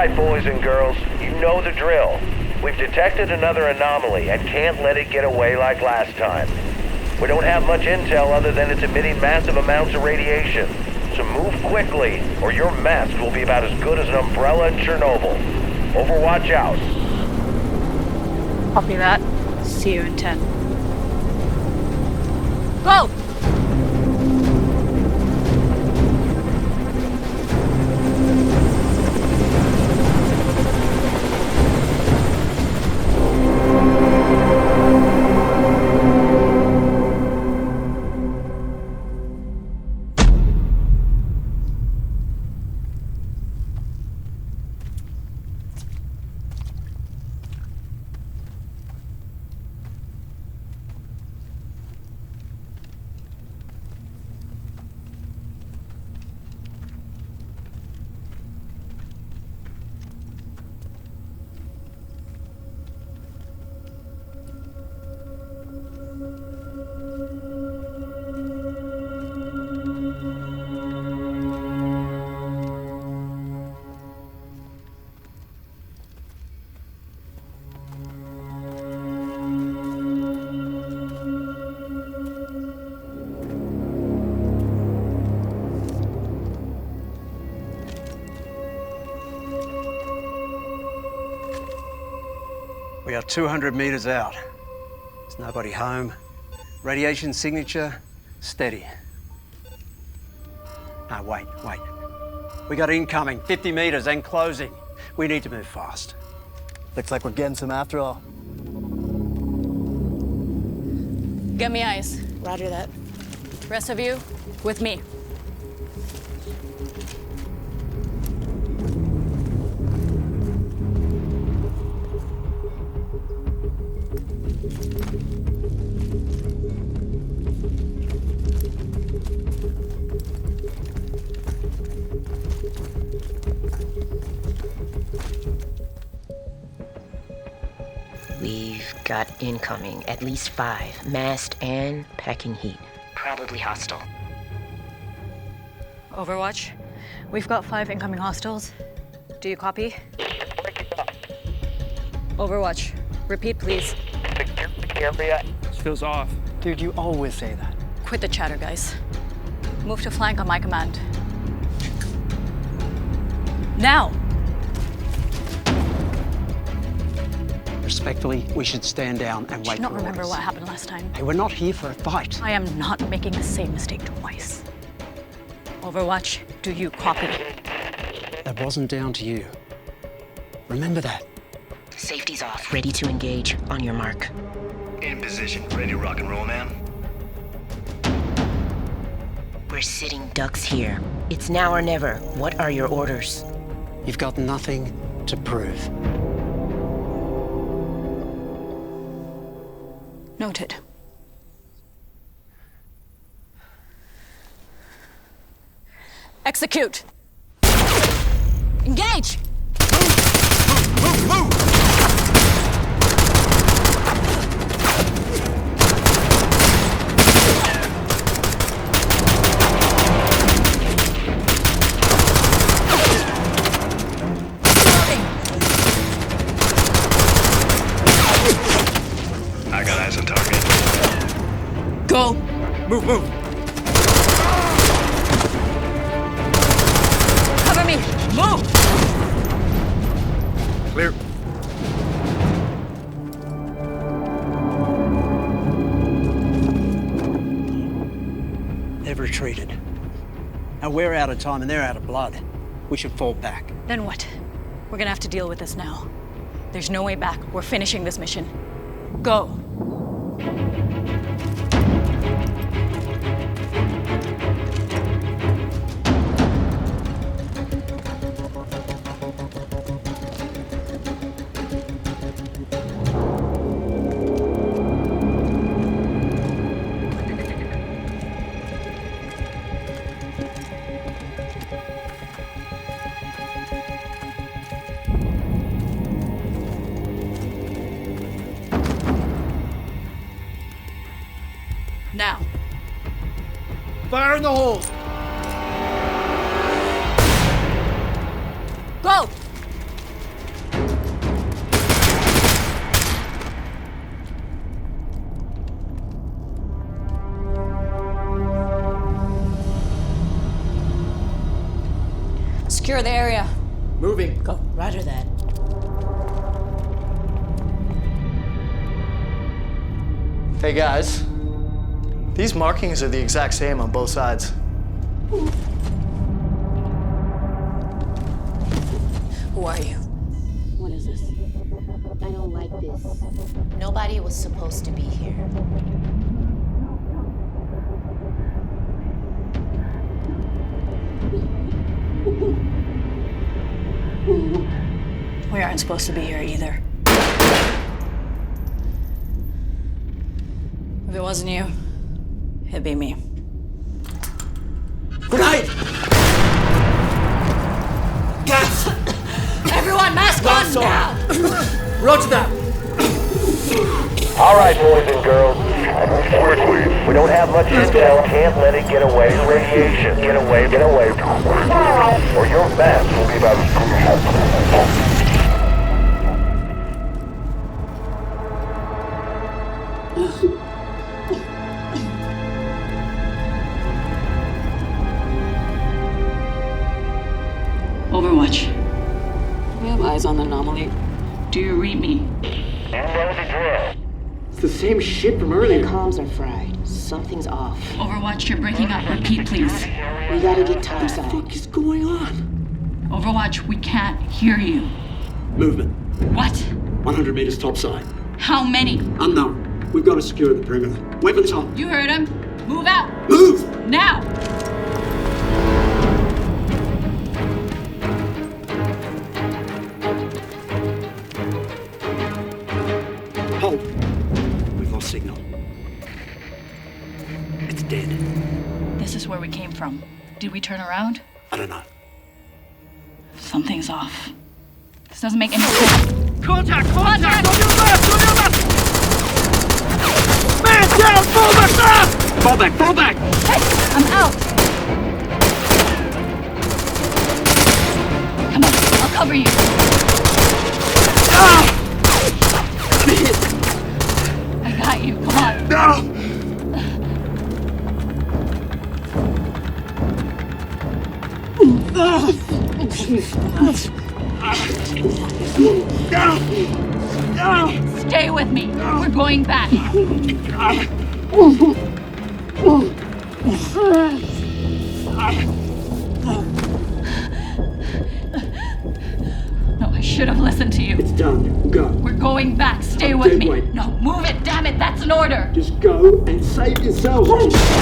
right, boys and girls, you know the drill. We've detected another anomaly and can't let it get away like last time. We don't have much intel other than it's emitting massive amounts of radiation. So move quickly, or your mess will be about as good as an umbrella in Chernobyl. Overwatch out. Copy that. See you in 10. Go! We are 200 meters out. There's nobody home. Radiation signature, steady. No, wait. We got incoming, 50 meters and closing. We need to move fast. Looks like we're getting some after all. Get me eyes. Roger that. Rest of you, with me. We've got incoming, at least 5, masked and packing heat. Probably hostile. Overwatch, we've got 5 incoming hostiles. Do you copy? Overwatch, repeat please. This feels off. Dude, you always say that. Quit the chatter, guys. Move to flank on my command. Now! Respectfully, we should stand down and wait Do you not for remember orders. what happened last time? Hey, we're not here for a fight. I am not making the same mistake twice. Overwatch, do you copy? That wasn't down to you. Remember that. Safety's off. Ready to engage. On your mark. In position. Ready to rock and roll, man. We're sitting ducks here. It's now or never. What are your orders? You've got nothing to prove. Noted. Execute! Engage! Move! I got eyes on target. Go! Move! Cover me! Move! Clear. They've retreated. Now we're out of time and they're out of blood. We should fall back. Then what? We're gonna have to deal with this now. There's no way back. We're finishing this mission. Go! Now. Fire in the hole! Go! Secure the area. Moving. Go. Roger that. Hey guys, these markings are the exact same on both sides. Who are you? What is this? I don't like this. Nobody was supposed to be here. We aren't supposed to be here either. If it wasn't you, it'd be me. Grenade! Gas! Everyone, mask on now! Roger that! All right, boys and girls. Quickly. We don't have much intel. Can't let it get away. Radiation. Get away. Or your mask will be about Overwatch. We have eyes on the anomaly. Do you read me? You know the drill. It's the same shit from The earlier. comms are fried. Something's off. Overwatch, you're breaking up. Repeat, please. We gotta get topside. What is going on? Overwatch, we can't hear you. Movement. What? 100 meters topside. How many? Unknown. We've got to secure the perimeter. Weapons on. You heard him. Move out. Move! Now! Hold. We've lost signal. It's dead. This is where we came from. Did we turn around? I don't know. Something's off. This doesn't make any sense. Contact! On your left! On your left! Man down! Fall back! Fall back! Fall back! Hey, I'm out. Come on, I'll cover you. I got you. Come on. No! Stay with me. We're going back. No, I should have listened to you. It's done. Go. We're going back. Stay with Dead me. weight. No, move it. Damn it. That's an order. Just go and save yourself. What is this?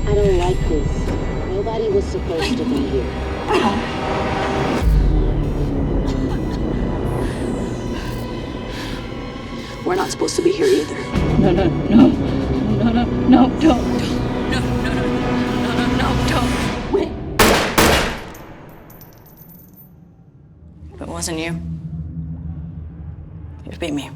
I don't like this. Nobody was supposed to be here. We're not supposed to be here either. No, don't. No, don't. Wait. If it wasn't you, it'd be me.